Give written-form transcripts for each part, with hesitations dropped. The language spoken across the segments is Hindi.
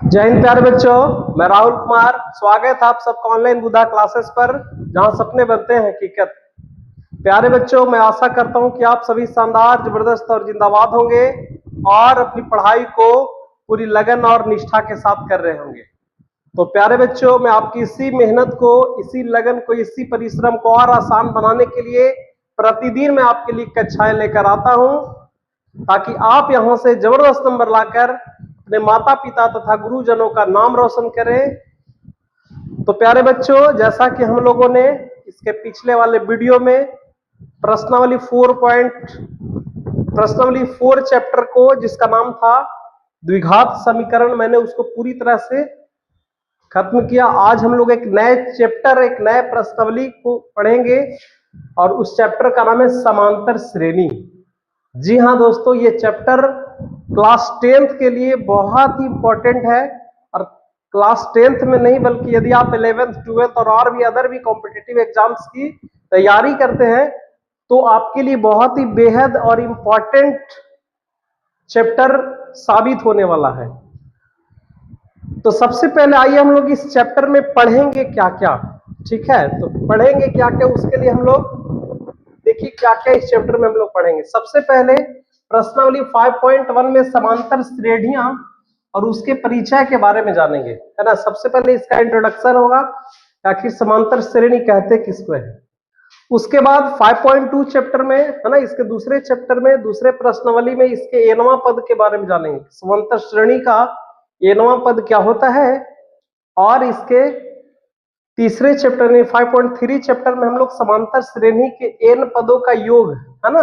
जय हिंद प्यारे बच्चों, मैं राहुल कुमार। स्वागत है आप सबका ऑनलाइन बुधा क्लासेस पर, जहां सपने बनते हैं हकीकत। प्यारे बच्चों, मैं आशा करता हूं कि आप सभी शानदार, जबरदस्त और जिंदाबाद होंगे और अपनी पढ़ाई को पूरी लगन और निष्ठा के साथ कर रहे होंगे। तो प्यारे बच्चों, मैं आपकी इसी मेहनत को, इसी लगन को, इसी परिश्रम को और आसान बनाने के लिए प्रतिदिन मैं आपके लिए कक्षाएं लेकर आता हूं, ताकि आप यहां से जबरदस्त नंबर लाकर अपने माता पिता तथा गुरुजनों का नाम रोशन करें। तो प्यारे बच्चों, जैसा कि हम लोगों ने इसके पिछले वाले वीडियो में प्रश्नावली 4 चैप्टर को, जिसका नाम था द्विघात समीकरण, मैंने उसको पूरी तरह से खत्म किया। आज हम लोग एक नए चैप्टर, एक नए प्रश्नावली को पढ़ेंगे और उस चैप्टर का नाम है समांतर श्रेणी। जी हाँ दोस्तों, ये चैप्टर क्लास 10th के लिए बहुत ही इंपॉर्टेंट है। और क्लास 10th में नहीं, बल्कि यदि आप 11th 12th और भी अदर भी कॉम्पिटिटिव एग्जाम्स की तैयारी करते हैं तो आपके लिए बहुत ही बेहद और इंपॉर्टेंट चैप्टर साबित होने वाला है। तो सबसे पहले आइए हम लोग इस चैप्टर में पढ़ेंगे क्या क्या। ठीक है, तो पढ़ेंगे क्या क्या, उसके लिए हम लोग देखिए क्या क्या इस चैप्टर में हम लोग पढ़ेंगे। सबसे पहले प्रश्नावली 5.1 में समांतर श्रेणियां और उसके परिचय के बारे में जानेंगे, है ना। सबसे पहले इसका इंट्रोडक्शन होगा, आखिर समांतर श्रेणी कहते किसको है। उसके बाद 5.2 चैप्टर में, है ना, इसके दूसरे चैप्टर में, दूसरे प्रश्नावली में इसके एनवां पद के बारे में जानेंगे। समांतर श्रेणी का एनवां पद क्या होता है। और इसके तीसरे चैप्टर में 5.3 चैप्टर में हम लोग समांतर श्रेणी के एन पदों का योग, है ना,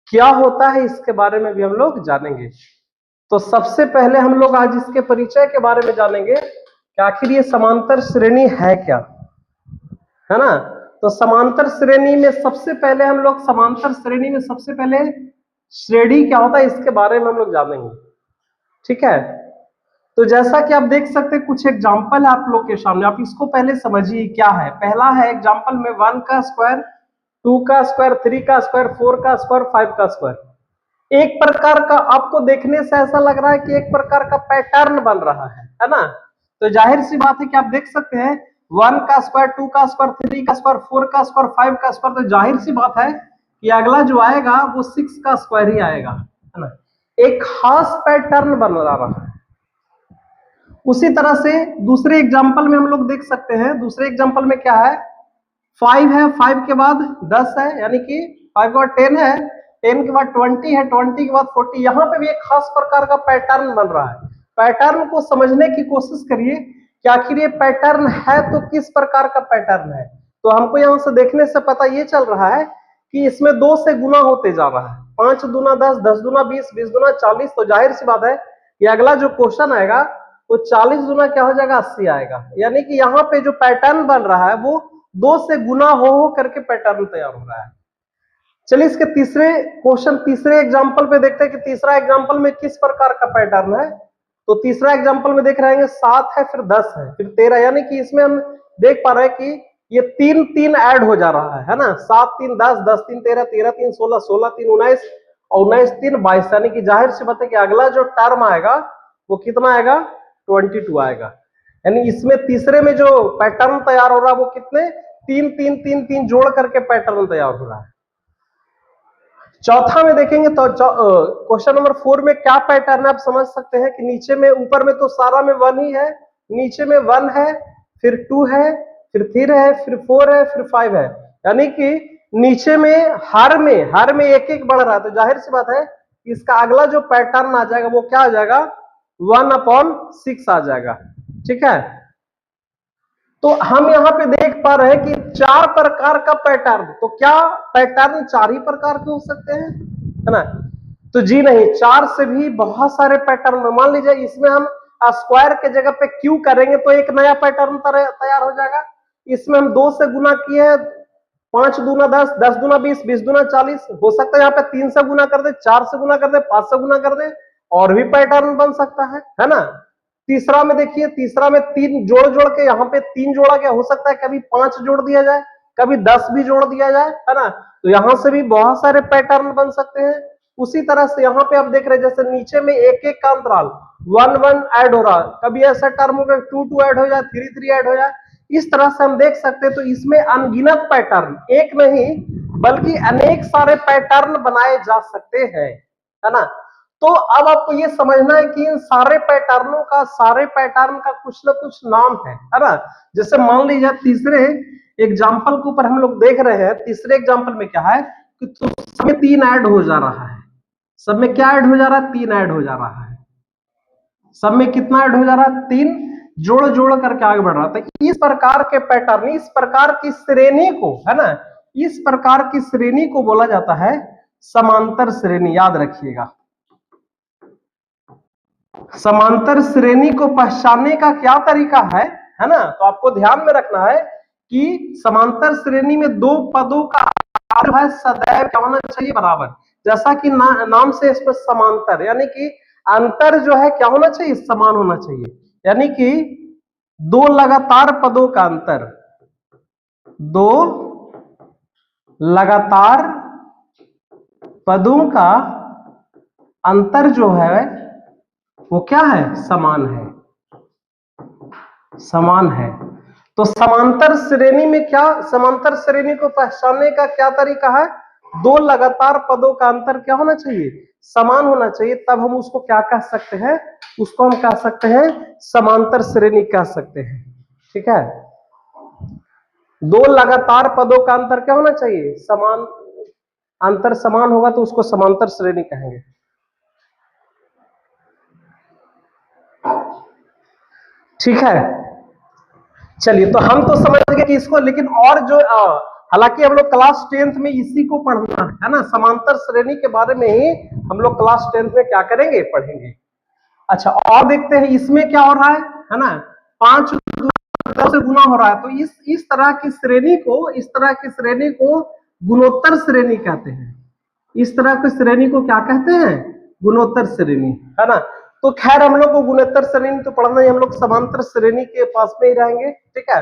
क्या होता है, इसके बारे में भी हम लोग जानेंगे। तो सबसे पहले हम लोग आज इसके परिचय के बारे में जानेंगे कि आखिर ये समांतर श्रेणी है क्या, है ना। तो समांतर श्रेणी में सबसे पहले हम लोग श्रेणी क्या होता है इसके बारे में हम लोग जानेंगे। ठीक है, तो जैसा कि आप देख सकते हैं कुछ एग्जाम्पल है आप लोग के सामने, आप इसको पहले समझिए क्या है। पहला है एग्जाम्पल में 1 का स्क्वायर, 2 का स्क्वायर, 3 का स्क्वायर, 4 का स्क्वायर, 5 का स्क्वायर। एक प्रकार का आपको देखने से ऐसा लग रहा है कि एक प्रकार का पैटर्न बन रहा है ना। तो जाहिर सी बात है कि आप देख सकते हैं 1 का स्क्वायर, 2 का स्क्वायर, 3 का स्क्वायर, 4 का स्क्वायर, 5 का स्क्वायर। तो जाहिर सी बात है कि अगला जो आएगा वो 6 का स्क्वायर ही आएगा, है ना। एक खास पैटर्न बन रहा है। उसी तरह से दूसरे एग्जाम्पल में हम लोग देख सकते हैं, दूसरे एग्जाम्पल में क्या है, 5 है, 5 के बाद 10 है, यानी कि 5 के बाद 10 है, 10 के बाद 20 है, 20 के बाद 40। यहाँ पे भी एक खास प्रकार का पैटर्न बन रहा है। पैटर्न को समझने की कोशिश करिए कि आखिर ये पैटर्न है तो किस प्रकार का पैटर्न है। तो हमको यहाँ से देखने से पता ये चल रहा है कि इसमें 2 से गुना होते जा रहा है। 5 दूना 10, 10 दूना 20, 20 दूना 40। तो जाहिर सी बात है कि अगला जो क्वेश्चन आएगा वो 40 गुना क्या हो जाएगा, 80 आएगा। यानी कि यहाँ पे जो पैटर्न बन रहा है वो 2 से गुना हो करके पैटर्न तैयार हो रहा है। चलिए इसके तीसरे एग्जाम्पल पे देखते हैं कि तीसरा एग्जाम्पल में किस प्रकार का पैटर्न है। तो तीसरा एग्जाम्पल में देख रहे हैं 7 है, फिर 10 है, फिर 13। यानी कि इसमें हम देख पा रहे हैं कि ये 3 ऐड हो जा रहा है ना। 7 3 10, 10 3 13, 13 3 16, 16 3 19 और 19 3 22। यानी कि जाहिर सी बात है कि अगला जो टर्म आएगा वो कितना आएगा, 22 आएगा। यानी इसमें तीसरे में जो पैटर्न तैयार हो रहा है वो कितने, 3 3 3 3 जोड़ करके पैटर्न तैयार हो रहा है। चौथा में देखेंगे तो क्वेश्चन नंबर 4 में क्या पैटर्न है आप समझ सकते हैं कि नीचे में, ऊपर में तो सारा में 1 ही है, नीचे में 1 है, फिर 2 है, फिर 3 है, फिर 4 है, फिर 5 है। यानी कि नीचे में हर में एक एक बढ़ रहा है। तो जाहिर सी बात है इसका अगला जो पैटर्न आ जाएगा वो क्या आ जाएगा, 1/6 आ जाएगा। ठीक है, तो हम यहाँ पे देख पा रहे हैं कि 4 प्रकार का पैटर्न। तो क्या पैटर्न 4 ही प्रकार के हो सकते हैं, है ना। तो जी नहीं, 4 से भी बहुत सारे पैटर्न। मान लीजिए इसमें हम स्क्वायर के जगह पे क्यू करेंगे तो एक नया पैटर्न तैयार हो जाएगा। इसमें हम 2 से गुना किए, 5 दूना 10, 10 दूना 20, 20 दूना 40। हो सकता है यहाँ पे 3 से गुना कर दे, 4 से गुना कर दे, 5 से गुना कर दे, और भी पैटर्न बन सकता है ना। तीसरा में देखिए, तीसरा में 3 जोड़ के यहाँ पे 3 जोड़ा गया। हो सकता है कभी 5 जोड़ दिया जाए, कभी 10 भी जोड़ दिया जाए, है ना। तो यहां से भी बहुत सारे पैटर्न बन सकते हैं। उसी तरह से यहाँ पे आप देख रहे हैं जैसे नीचे में एक एक का अंतराल 1 1 ऐड हो रहा है, कभी ऐसा टर्म होगा 2 2 ऐड हो जाए, 3 3 ऐड हो जाए, इस तरह से हम देख सकते हैं। तो इसमें अनगिनत पैटर्न, एक नहीं बल्कि अनेक सारे पैटर्न बनाए जा सकते हैं, है ना। तो अब आपको ये समझना है कि इन सारे पैटर्नों का, सारे पैटर्न का कुछ ना कुछ नाम है ना। जैसे मान लीजिए तीसरे एग्जाम्पल के ऊपर हम लोग देख रहे हैं, तीसरे एग्जाम्पल में क्या है कि तो सब में 3 ऐड हो जा रहा है, सब में क्या ऐड हो जा रहा है, 3 ऐड हो जा रहा है, सब में कितना ऐड हो जा रहा है, 3 जोड़ जोड़ करके आगे बढ़ रहा था। इस प्रकार के पैटर्न, इस प्रकार की श्रेणी को, है ना, इस प्रकार की श्रेणी को बोला जाता है समांतर श्रेणी, याद रखिएगा। समांतर श्रेणी को पहचानने का क्या तरीका है ना, तो आपको ध्यान में रखना है कि समांतर श्रेणी में दो पदों का जो है सदैव क्या होना चाहिए, बराबर। जैसा कि नाम से इसमें समांतर, यानी कि अंतर जो है क्या होना चाहिए, समान होना चाहिए। यानी कि दो लगातार पदों का अंतर, दो लगातार पदों का अंतर जो है वो क्या है, समान है, समान है। तो समांतर श्रेणी में क्या, समांतर श्रेणी को पहचानने का क्या तरीका है, दो लगातार पदों का अंतर क्या होना चाहिए, समान होना चाहिए, तब हम उसको क्या कह सकते हैं, उसको हम कह सकते हैं समांतर श्रेणी कह सकते हैं। ठीक है, दो लगातार पदों का अंतर क्या होना चाहिए, समान, अंतर समान होगा तो उसको समांतर श्रेणी कहेंगे। ठीक है, चलिए, तो हम तो समझ गए कि इसको, लेकिन और जो हालांकि हम लोग क्लास 10th में इसी को पढ़ना है ना, समांतर श्रेणी के बारे में ही हम लोग क्लास 10th में क्या करेंगे, पढ़ेंगे। अच्छा, और देखते हैं इसमें क्या हो रहा है ना, 5 से गुना हो रहा है, तो इस तरह की श्रेणी को, इस तरह की श्रेणी को गुणोत्तर श्रेणी कहते हैं। इस तरह की श्रेणी को क्या कहते हैं, गुणोत्तर श्रेणी, है ना। तो खैर हम लोग को गुणोत्तर श्रेणी तो पढ़ना ही, हम लोग समांतर श्रेणी के पास में ही रहेंगे। ठीक है,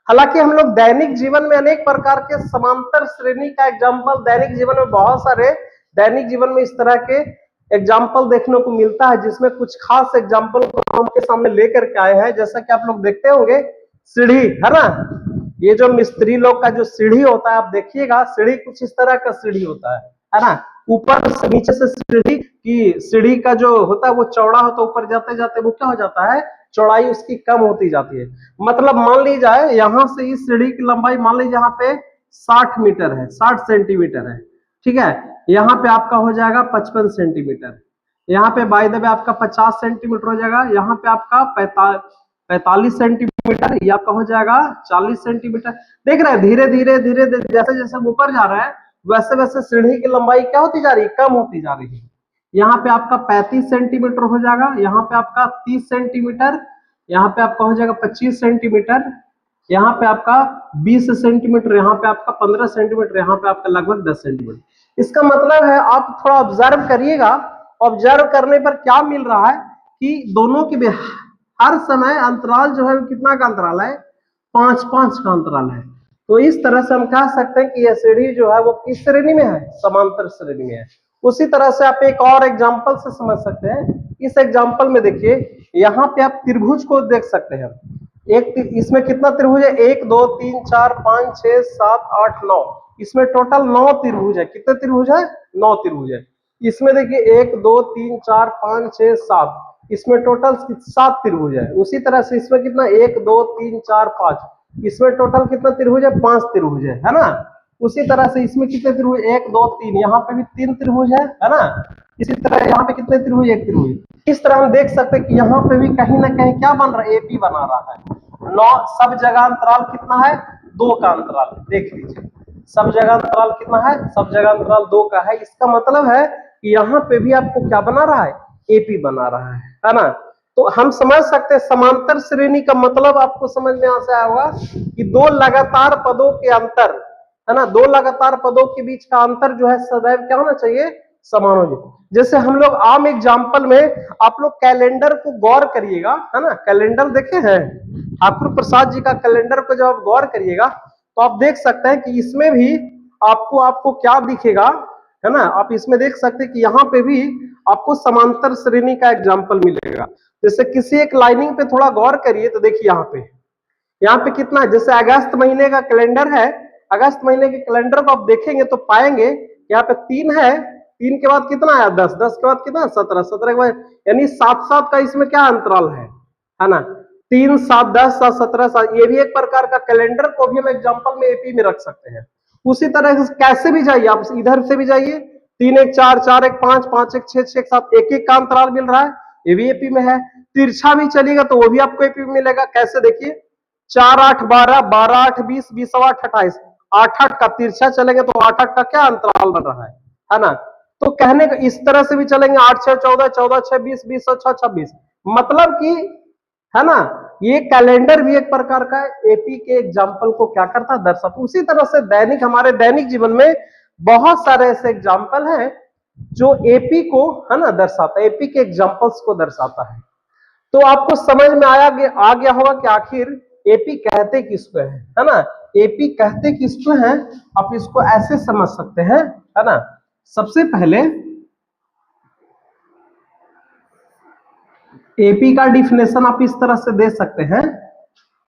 हालांकि हम लोग दैनिक जीवन में अनेक प्रकार के समांतर श्रेणी का एग्जाम्पल, दैनिक जीवन में बहुत सारे दैनिक जीवन में इस तरह के एग्जाम्पल देखने को मिलता है, जिसमें कुछ खास एग्जाम्पल को हम आपके सामने लेकर के आए हैं। जैसा कि आप लोग देखते होंगे सीढ़ी, है ना, ये जो मिस्त्री लोग का जो सीढ़ी होता है, आप देखिएगा सीढ़ी कुछ इस तरह का सीढ़ी होता है ना, ऊपर से नीचे से सीढ़ी की, सीढ़ी का जो होता है वो चौड़ा होता है, ऊपर जाते जाते वो क्या हो जाता है, चौड़ाई उसकी कम होती जाती है। मतलब मान लीजिए यहां से इस सीढ़ी की लंबाई मान लीजिए यहाँ पे 60 मीटर है, 60 सेंटीमीटर है। ठीक है, यहाँ पे आपका हो जाएगा 55 सेंटीमीटर, यहाँ पे बाय द वे आपका 50 सेंटीमीटर हो जाएगा, यहाँ पे आपका 45 सेंटीमीटर, ये आपका हो जाएगा 40 सेंटीमीटर। देख रहे हैं धीरे धीरे धीरे जैसे जैसे ऊपर जा रहा है वैसे वैसे सीढ़ी की लंबाई क्या होती जा रही है, कम होती जा रही है। यहाँ पे आपका 35 सेंटीमीटर हो जाएगा, यहाँ पे आपका 30 सेंटीमीटर, यहाँ पे आपका हो जाएगा 25 सेंटीमीटर, यहाँ पे आपका 20 सेंटीमीटर, यहाँ पे आपका 15 सेंटीमीटर, यहाँ पे आपका लगभग 10 सेंटीमीटर। इसका मतलब है, आप थोड़ा ऑब्जर्व करिएगा, ऑब्जर्व करने पर क्या मिल रहा है कि दोनों के हर समय अंतराल जो है कितना का अंतराल है, 5-5 का अंतराल है। तो इस तरह से हम कह सकते हैं कि यह सीढ़ी जो है वो किस श्रेणी में है, समांतर श्रेणी में है। उसी तरह से आप एक और एग्जांपल से समझ सकते हैं। इस एग्जांपल में देखिए, यहाँ पे आप त्रिभुज को देख सकते हैं। एक इसमें कितना त्रिभुज है, 1 2 3 4 5 6 7 8 9, इसमें टोटल 9 त्रिभुज है। कितने त्रिभुज है, 9 त्रिभुज है। इसमें देखिए 1 2 3 4 5 6 7, इसमें टोटल 7 त्रिभुज है। उसी तरह से इसमें कितना, 1 2 3 4 5, इसमें टोटल कितना त्रिभुज है, 5 त्रिभुज है ना। उसी तरह से इसमें कितने त्रिभुज, 1 2 3, यहाँ पे भी 3 त्रिभुज है ना। इसी तरह यहाँ पे कितने त्रिभुज, 1 त्रिभुज। इस तरह हम देख सकते हैं कि यहाँ पे भी कहीं ना कहीं क्या बन रहा है, एपी बना रहा है। 9 सब जगह अंतराल कितना है, 2 का अंतराल, देख लीजिए सब जगह अंतराल कितना है, सब जगह अंतराल 2 का है। इसका मतलब है कि यहाँ पे भी आपको क्या बना रहा है, एपी बना रहा है ना। तो हम समझ सकते हैं समांतर श्रेणी का मतलब आपको समझ में आ आया होगा कि दो लगातार पदों के अंतर, है ना, दो लगातार पदों के बीच का अंतर जो है सदैव क्या होना चाहिए, समान हो जाए। जैसे हम लोग आम एग्जाम्पल में, आप लोग कैलेंडर को गौर करिएगा, है ना, कैलेंडर देखे हैं, ठाकुर प्रसाद जी का कैलेंडर को जब आप गौर करिएगा तो आप देख सकते हैं कि इसमें भी आपको क्या दिखेगा, है ना। आप इसमें देख सकते हैं कि यहाँ पे भी आपको समांतर श्रेणी का एग्जाम्पल मिलेगा। जैसे किसी एक लाइनिंग पे थोड़ा गौर करिए तो देखिए यहाँ पे कितना है, जैसे अगस्त महीने का कैलेंडर है, अगस्त महीने के कैलेंडर को आप देखेंगे तो पाएंगे यहाँ पे 3 है, 3 के बाद कितना आया 10, 10 के बाद कितना 17, 17 के बाद यानी 7 7 का इसमें क्या अंतराल है ना। 3 7 10 7 17 7, ये भी एक प्रकार का कैलेंडर को भी हम एग्जाम्पल में एपी में रख सकते हैं। उसी तरह से कैसे भी जाइए आप, इधर से भी जाइए, 3 1 4 4 1 5 5 1 6 6 7, एक एक का अंतराल मिल रहा है, ये भी एपी में है। तिरछा भी चलेगा तो वो भी आपको एपी में मिलेगा। कैसे देखिए 4 8 12 12 8 20 20 8 28, 8 8 का तिरछा चलेंगे तो 8 8 का क्या अंतराल बन रहा है ना। तो कहने को इस तरह से भी चलेंगे 8 6 14 14 6 20 20 6 26, मतलब कि है ना, ये कैलेंडर भी एक प्रकार का एपी के एग्जाम्पल को क्या करता है, दर्शाता। उसी तरह से दैनिक, हमारे दैनिक जीवन में बहुत सारे ऐसे एग्जाम्पल हैं जो एपी को है ना दर्शाता है, एपी के एग्जाम्पल्स को दर्शाता है। तो आपको समझ में आ गया होगा कि आखिर एपी कहते किसको है ना। एपी कहते किसको है, आप इसको ऐसे समझ सकते हैं, है ना। सबसे पहले एपी का डिफिनेशन आप इस तरह से दे सकते हैं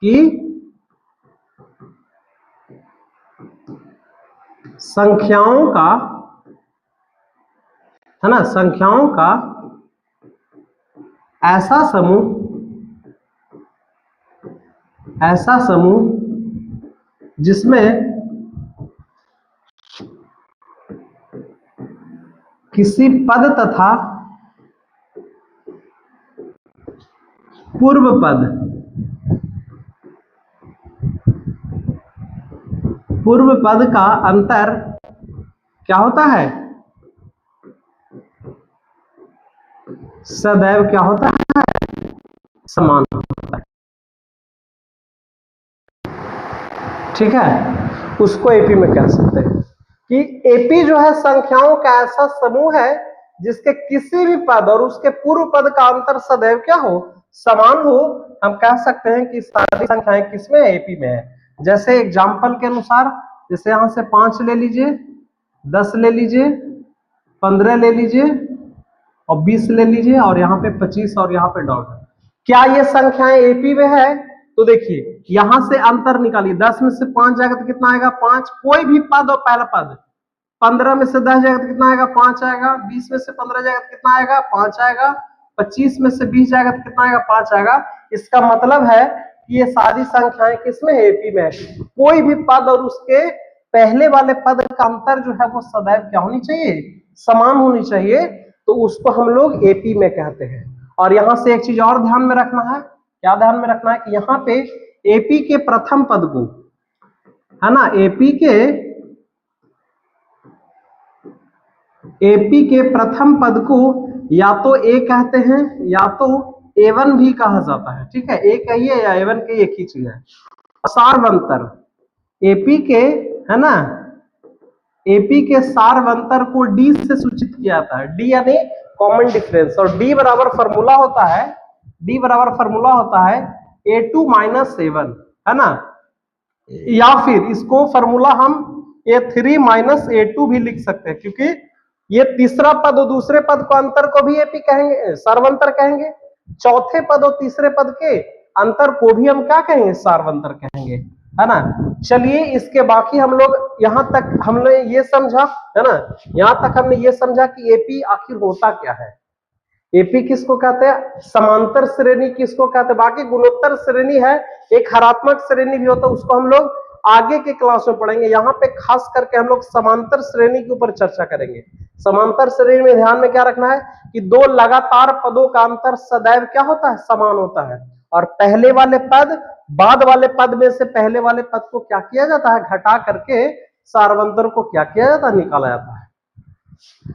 कि संख्याओं का, है ना, संख्याओं का ऐसा समूह जिसमें किसी पद तथा पूर्व पद का अंतर क्या होता है, सदैव क्या होता है, समान होता है। ठीक है, उसको एपी में कह सकते हैं कि एपी जो है संख्याओं का ऐसा समूह है जिसके किसी भी पद और उसके पूर्व पद का अंतर सदैव क्या हो, समान हो। हम कह सकते हैं कि सारी संख्याएं किसमें है, एपी में है। जैसे एग्जाम्पल के अनुसार, जैसे यहां से 5 ले लीजिए, 10 ले लीजिए, 15 ले लीजिए और 20 ले लीजिए और यहाँ पे 25 और यहाँ पे डॉट। क्या ये संख्याएं एपी में है? तो देखिए यहां से अंतर निकालिए, 10 में से 5 जाएगा तो कितना आएगा 5, कोई भी पद और पहला पद। 15 में से 10 जाएगा तो कितना आएगा 5 आएगा, 20 में से 15 जाएगा तो कितना आएगा 5 आएगा, 25 में से 20 जाएगा तो कितना आएगा 5 आएगा। इसका मतलब है कि ये सारी संख्याएं किसमें है, एपी में। कोई भी पद और उसके पहले वाले पद का अंतर जो है वो सदैव क्या होनी चाहिए, समान होनी चाहिए। तो उसको हम लोग एपी में कहते हैं। और यहां से एक चीज और ध्यान में रखना है, क्या ध्यान में रखना है कि यहाँ पे एपी के प्रथम पद को, है ना, एपी के प्रथम पद को या तो ए कहते हैं या तो A1 भी कहा जाता है। ठीक है, ए कहिए या A1 के एक ही चीज है। सारवंतर एपी के, है ना, एपी के सारवंतर को डी से सूचित किया जाता है, डी यानी कॉमन डिफरेंस। और डी बराबर फॉर्मूला होता है, डी बराबर फॉर्मूला होता है A2 माइनस A1, है ना। या फिर इसको फॉर्मूला हम A3 माइनस A2 भी लिख सकते हैं, क्योंकि ये तीसरा पद और दूसरे पद को अंतर को भी एपी कहेंगे, सारवंतर कहेंगे। चौथे पद और तीसरे पद के अंतर को भी हम क्या कहेंगे, सारवंतर कहेंगे, है ना। चलिए इसके बाकी हम लोग यहां तक हमने ये समझा, है ना, यहां तक हमने ये समझा कि एपी आखिर होता क्या है। एपी किसको कहते हैं, समांतर श्रेणी किसको कहते हैं। बाकी गुणोत्तर श्रेणी है, एक हरात्मक श्रेणी भी होता है, उसको हम लोग आगे के क्लास में पढ़ेंगे। यहाँ पे खास करके हम लोग समांतर श्रेणी के ऊपर चर्चा करेंगे। समांतर श्रेणी में ध्यान में क्या रखना है कि दो लगातार पदों का अंतर सदैव क्या होता है, समान होता है। और पहले वाले पद बाद वाले पद में से पहले वाले पद को क्या किया जाता है, घटा करके सारवंतर को क्या किया जाता है, निकाला जाता है।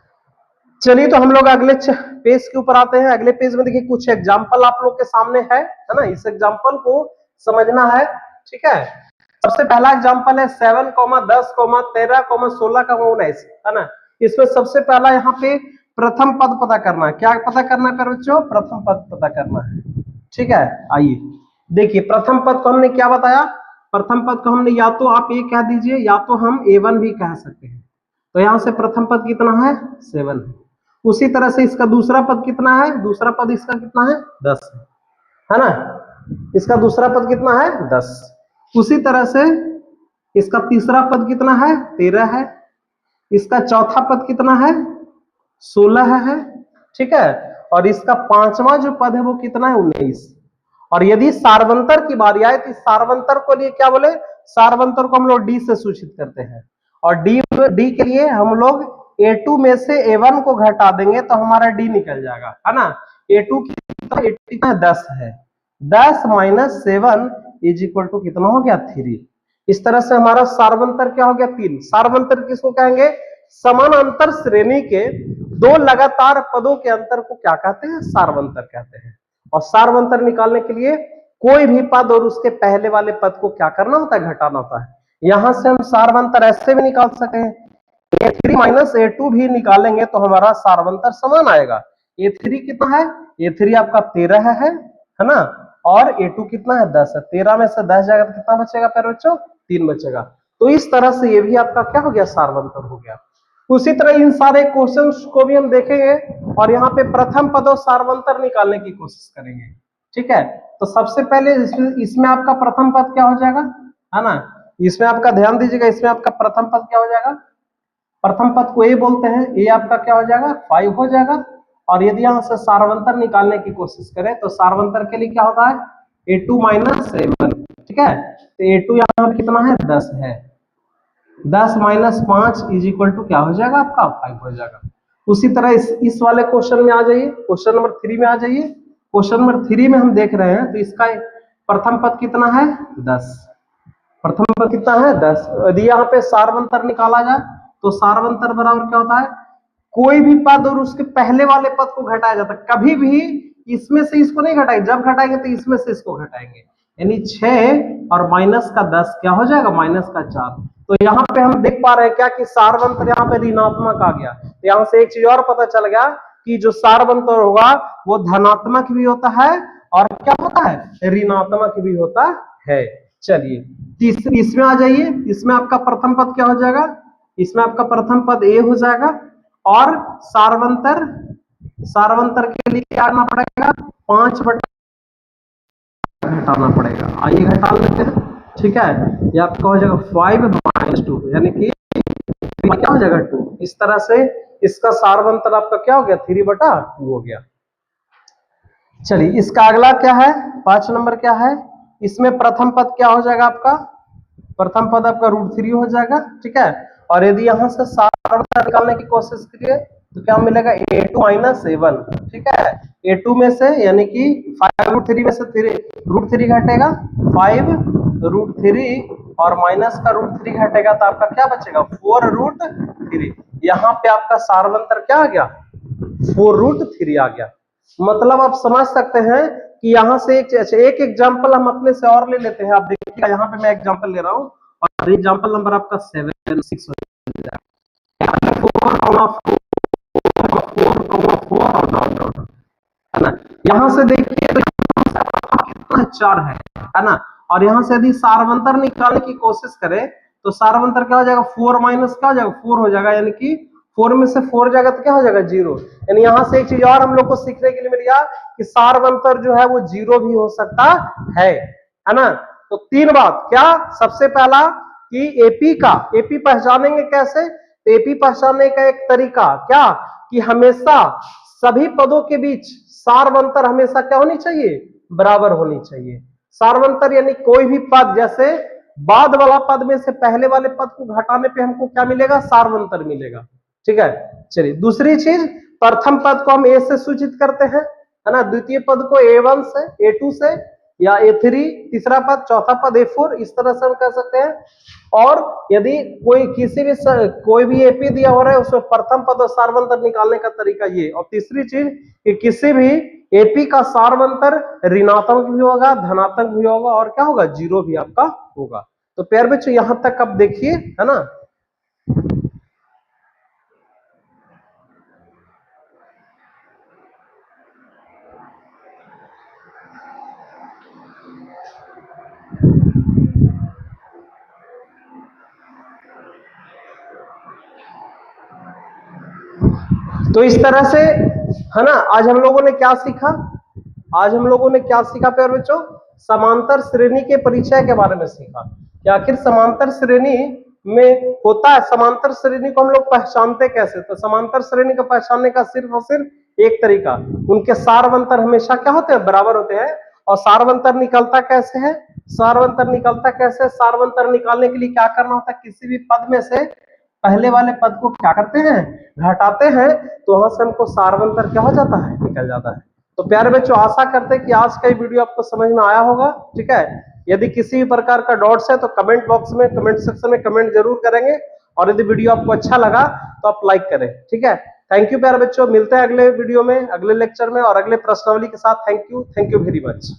चलिए तो हम लोग अगले पेज के ऊपर आते हैं। अगले पेज में देखिए कुछ एग्जाम्पल आप लोग के सामने है ना, इस एग्जाम्पल को समझना है। ठीक है, सबसे पहला एग्जाम्पल है 7, 10, 13, 16, 19, है ना। इसमें सबसे पहला यहाँ पे प्रथम पद पता करना है। क्या पता करना है प्यारे बच्चों, प्रथम पद पता करना है। ठीक है, आइए देखिए प्रथम पद को हमने क्या बताया, प्रथम पद को हमने या तो आप ये कह दीजिए या तो हम A1 भी कह सकते हैं। तो यहां से प्रथम पद कितना है 7 है। उसी तरह से इसका दूसरा पद कितना है, दूसरा पद इसका कितना है 10 है ना। इसका दूसरा पद कितना है 10। उसी तरह से इसका तीसरा पद कितना है 13 है। इसका चौथा पद कितना है 16 है, ठीक है। और इसका पांचवा जो पद है वो कितना है 19। और यदि सार्वंतर की बारी आए तो सार्वंतर को लिए क्या बोले, सार्वंतर को हम लोग डी से सूचित करते हैं। और डी के लिए हम लोग A2 में से A1 को घटा देंगे तो हमारा डी निकल जाएगा, है ना। A2 कितना 10 है, 10 माइनस 7 इज इक्वल टू कितना हो गया 3। इस तरह से हमारा सार्वंतर क्या हो गया 3। सार्वंतर किसको कहेंगे, समानांतर श्रेणी के दो लगातार पदों के अंतर को क्या कहते हैं, सार्वंतर कहते हैं। और सार्वंतर निकालने के लिए कोई भी पद और उसके पहले वाले पद को क्या करना होता है, घटाना होता है। यहां से हम सार्वंतर ऐसे भी निकाल सकते हैं, A3 माइनस A2 भी निकालेंगे तो हमारा सार्वंतर समान आएगा। A3 कितना है, A3 आपका 13 है ना। और A2 कितना है 10 है। 13 में से 10 जाएगा तो कितना बचेगा प्यारे बच्चों, 3 बचेगा। तो इस तरह से ये भी आपका क्या हो गया, सार्वंतर हो गया। उसी तरह इन सारे क्वेश्चंस को भी हम देखेंगे और यहाँ पे प्रथम पद और सार्वंतर निकालने की कोशिश करेंगे, ठीक है। तो सबसे पहले इसमें आपका प्रथम पद क्या हो जाएगा, है ना। इसमें आपका ध्यान दीजिएगा, इसमें आपका प्रथम पद क्या हो जाएगा, प्रथम पद को ए बोलते हैं। ए आपका क्या हो जाएगा 5 हो जाएगा। और यदि यहां से सार्वंतर निकालने की कोशिश करें तो सार्वंतर के लिए क्या होता है A2 माइनस 7, ठीक है। तो A2 यहाँ पे कितना है 10 है, 10 माइनस 5 इज इक्वल टू क्या हो जाएगा आपका 5 हो जाएगा। उसी तरह इस वाले क्वेश्चन में आ जाइए, क्वेश्चन नंबर 3 में आ जाइए। क्वेश्चन नंबर 3 में हम देख रहे हैं तो इसका प्रथम पद कितना है 10, प्रथम पद कितना है 10। यदि यहाँ पे सार्वंतर निकाला जाए तो सार्वंतर बराबर क्या होता है, कोई भी पद और उसके पहले वाले पद को घटाया जाता है। कभी भी इसमें से इसको नहीं घटाएंगे, जब घटाएंगे तो इसमें से इसको घटाएंगे। यानी 6 और माइनस का 10 क्या हो जाएगा माइनस का 4। तो यहाँ पे हम देख पा रहे हैं क्या कि सार्वंतर यहाँ पे ऋणात्मक आ गया। तो यहाँ से एक चीज और पता चल गया कि जो सार्वंतर होगा वो धनात्मक भी होता है और क्या होता है ऋणात्मक भी होता है। चलिए तीसरी इसमें आ जाइए। इसमें आपका प्रथम पद क्या हो जाएगा, इसमें आपका प्रथम पद ए हो जाएगा। और सार्वंतर, सार्वंतर के लिए क्या करना पड़ेगा 5 बटा घटाना पड़ेगा। आइए घटा लेते हैं, ठीक है। ये आपका हो जाएगा 5 माइनस 2 यानी कि क्या हो जाएगा 2। इस तरह से इसका सार्वंतर आपका क्या हो गया 3 बटा 2 हो गया। चलिए इसका अगला क्या है 5 नंबर क्या है, इसमें प्रथम पद क्या हो जाएगा आपका, प्रथम पद आपका √3 हो जाएगा, ठीक है। और यदि यहां से सार्वंतर निकालने की कोशिश करिए तो क्या मिलेगा A2 माइनस 7, ठीक है। A2 में से यानी कि 5√3 में से √3 घटेगा 5√3 और माइनस का √3 घटेगा तो आपका क्या बचेगा 4√3। यहाँ पे आपका सार्वंतर क्या आ गया 4√3 आ गया। मतलब आप समझ सकते हैं कि यहाँ से एक एग्जाम्पल हम अपने से और ले लेते हैं। आप देखिएगा यहाँ पे मैं एग्जाम्पल ले रहा हूँ और एग्जाम्पल नंबर आपका 7 6 हो जाएगा। 4 और डॉट डॉट, है ना। यहाँ से देखिए तो कितना 4 है ना। और यहाँ से यदि सार्वंतर निकालने की कोशिश करें तो सार्वंतर क्या हो जाएगा 4 माइनस क्या हो जाएगा 4 हो जाएगा। यानी कि 4 में से 4 जाएगा तो क्या हो जाएगा 0। यानी यहाँ से एक चीज और हम लोग को सीखने के लिए मिल गया कि सार्वंतर जो है वो 0 भी हो सकता है ना। तो 3 बात क्या, सबसे पहला कि एपी पहचानेंगे कैसे, तो एपी पहचानने का एक तरीका क्या कि हमेशा सभी पदों के बीच सार्वंतर हमेशा क्या होनी चाहिए बराबर होनी चाहिए। सार्वंतर यानी कोई भी पद, जैसे बाद वाला पद में से पहले वाले पद को घटाने पे हमको क्या मिलेगा सार्वंतर मिलेगा, ठीक है। चलिए दूसरी चीज, प्रथम पद को हम ए से सूचित करते हैं, है ना। द्वितीय पद को A1 से, A2 से या A3, तीसरा पद चौथा पद A4, इस तरह से हम कह सकते हैं। और यदि कोई भी एपी दिया हो रहा है उसमें प्रथम पद और सार्वंतर निकालने का तरीका ये। और तीसरी चीज कि किसी भी एपी का सार्वंतर ऋणात्मक भी होगा धनात्मक भी होगा और क्या होगा 0 भी आपका होगा। तो प्यारे बच्चों यहां तक आप देखिए, है ना। तो इस तरह से है ना, आज हम लोगों ने क्या सीखा, आज हम लोगों ने क्या सीखा प्यारे बच्चों, समांतर श्रेणी के परिचय के बारे में सीखा कि आखिर समांतर श्रेणी में होता है, समांतर श्रेणी को हम लोग पहचानते कैसे। तो समांतर श्रेणी को पहचानने का सिर्फ और सिर्फ एक तरीका, उनके सारवंतर हमेशा क्या होते हैं, बराबर होते हैं। और सारवंतर निकलता कैसे है, सारवंतर निकलता कैसे है, सारवंतर निकालने के लिए क्या करना होता है, किसी भी पद में से पहले वाले पद को क्या करते हैं, घटाते हैं, तो वहां से हमको सारवंतर क्या हो जाता है, निकल जाता है। तो प्यारे बच्चों आशा करते हैं कि आज का ये वीडियो आपको समझ में आया होगा। ठीक है, यदि किसी भी प्रकार का डाउट्स है तो कमेंट बॉक्स में, कमेंट सेक्शन में कमेंट जरूर करेंगे, और यदि वीडियो आपको अच्छा लगा तो आप लाइक करें। ठीक है, थैंक यू प्यारे बच्चों, मिलते हैं अगले वीडियो में, अगले लेक्चर में और अगले प्रश्नावली के साथ। Thank you very much.